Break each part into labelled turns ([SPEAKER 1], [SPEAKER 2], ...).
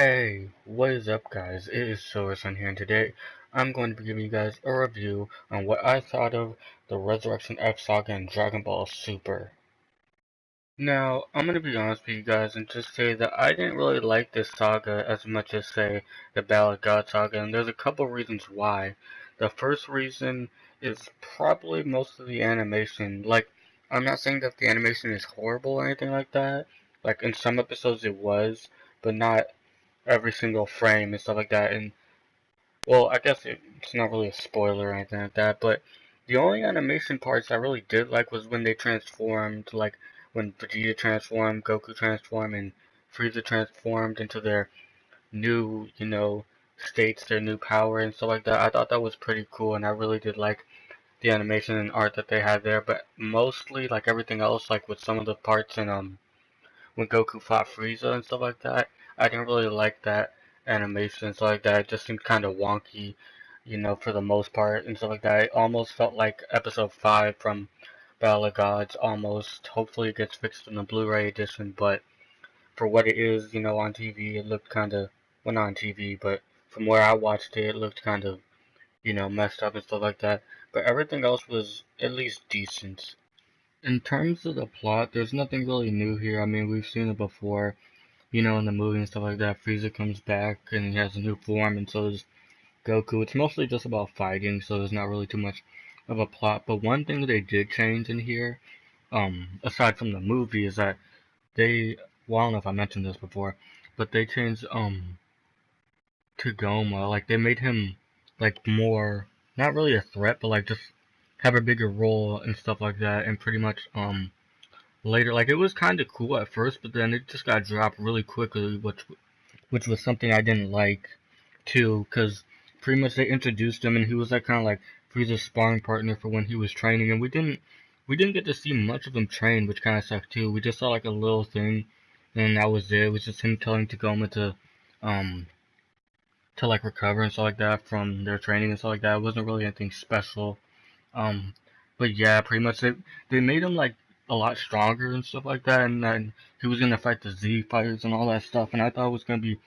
[SPEAKER 1] Hey, what is up guys? It is SHAREfactory here, and today I'm going to be giving you guys a review on what I thought of the Resurrection F Saga and Dragon Ball Super. Now, I'm going to be honest with you guys and just say that I didn't really like this saga as much as, say, the Battle of God Saga, and there's a couple reasons why. The first reason is probably most of the animation. Like, I'm not saying that the animation is horrible or anything like that. Like, in some episodes it was, but not every single frame and stuff like that. And well, I guess it's not really a spoiler or anything like that, but the only animation parts I really did like was when they transformed, like when Vegeta transformed, Goku transformed, and Frieza transformed into their new, states, their new power and stuff like that. I thought that was pretty cool, and I really did like the animation and art that they had there. But mostly, like everything else, like with some of the parts in when Goku fought Frieza and stuff like that, I didn't really like that animation and stuff like that. It just seemed kind of wonky, for the most part and stuff like that. It almost felt like episode 5 from Battle of Gods, almost. Hopefully it gets fixed in the Blu-ray edition, but for what it is, on TV, it looked kind of, well, not on TV, but from where I watched it, it looked kind of, messed up and stuff like that. But everything else was at least decent. In terms of the plot, there's nothing really new here. I mean, we've seen it before, in the movie and stuff like that. Frieza comes back and he has a new form, and so does Goku. It's mostly just about fighting, so there's not really too much of a plot. But one thing that they did change in here, aside from the movie, is that well, I don't know if I mentioned this before, but they changed, to Goma. Like, they made him, like, more, not really a threat, but, like, just have a bigger role and stuff like that, and pretty much, later, like, it was kind of cool at first, but then it just got dropped really quickly, which was something I didn't like too, because pretty much they introduced him and he was like kind of like Frieza's sparring partner for when he was training, and we didn't get to see much of him train, which kind of sucked too. We just saw like a little thing, and that was it. It was just him telling Tagoma um to like recover and stuff like that from their training and stuff like that. It wasn't really anything special. Um, but yeah, pretty much they made him like a lot stronger and stuff like that, and then he was gonna fight the Z fighters and all that stuff, and I thought it was gonna be,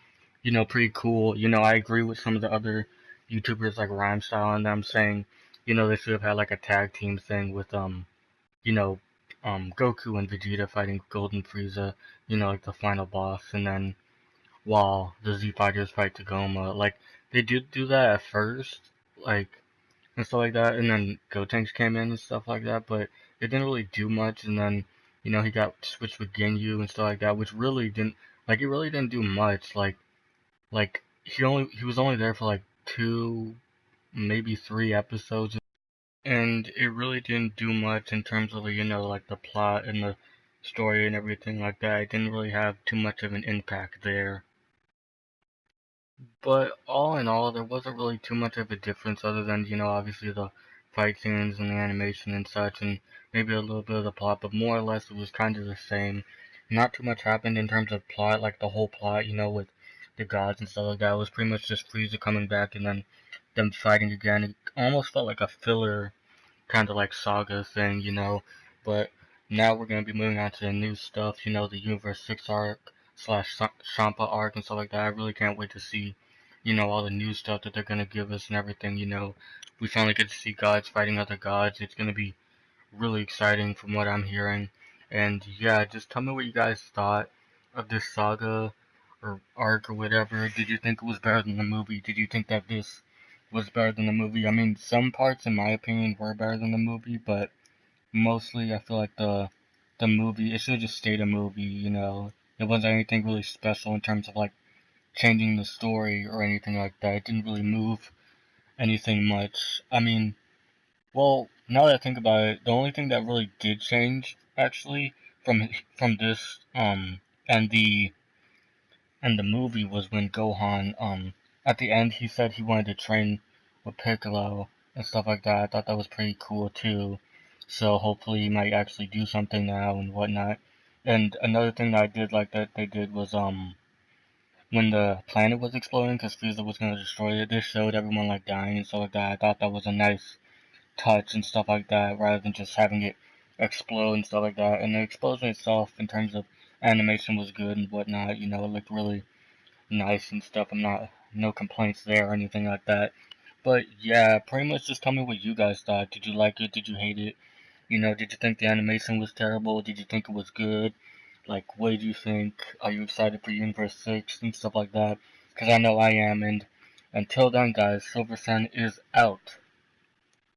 [SPEAKER 1] pretty cool. I agree with some of the other YouTubers like Rhyme Style and them saying, they should have had like a tag team thing with you know, Goku and Vegeta fighting Golden Frieza, like the final boss, and then while the Z fighters fight Tagoma, like they did do that at first, like and stuff like that, and then Gotenks came in and stuff like that, but it didn't really do much, and then, he got switched with Ginyu and stuff like that, which really didn't, like, it really didn't do much, like, he was only there for, like, 2, maybe 3 episodes, and it really didn't do much in terms of, like, the plot and the story and everything like that. It didn't really have too much of an impact there. But all in all, there wasn't really too much of a difference other than, obviously the fight scenes and the animation and such, and maybe a little bit of the plot, but more or less it was kind of the same. Not too much happened in terms of plot, like the whole plot, with the gods and stuff like that. It was pretty much just Frieza coming back and then them fighting again. It almost felt like a filler, kind of like saga thing, but now we're going to be moving on to the new stuff, the Universe 6 arc slash Champa arc and stuff like that. I really can't wait to see, all the new stuff that they're going to give us and everything, We finally get to see gods fighting other gods. It's going to be really exciting from what I'm hearing. And yeah, just tell me what you guys thought of this saga or arc or whatever. Did you think it was better than the movie? Did you think that this was better than the movie? I mean, some parts, in my opinion, were better than the movie, but mostly I feel like the movie, it should have just stayed a movie, It wasn't anything really special in terms of like changing the story or anything like that. It didn't really move anything much. I mean, well, now that I think about it, the only thing that really did change actually from this and the movie was when Gohan at the end he said he wanted to train with Piccolo and stuff like that. I thought that was pretty cool too. So hopefully he might actually do something now and whatnot. And another thing that I did like that they did was when the planet was exploding because Frieza was gonna destroy it, this showed everyone like dying and stuff like that. I thought that was a nice touch and stuff like that, rather than just having it explode and stuff like that. And the explosion itself, in terms of animation, was good and whatnot. It looked really nice and stuff. I'm not, no complaints there or anything like that. But yeah, pretty much just tell me what you guys thought. Did you like it? Did you hate it? You know, did you think the animation was terrible? Did you think it was good? Like, what do you think? Are you excited for Universe 6 and stuff like that? Because I know I am, and until then, guys, Silver Sun is out.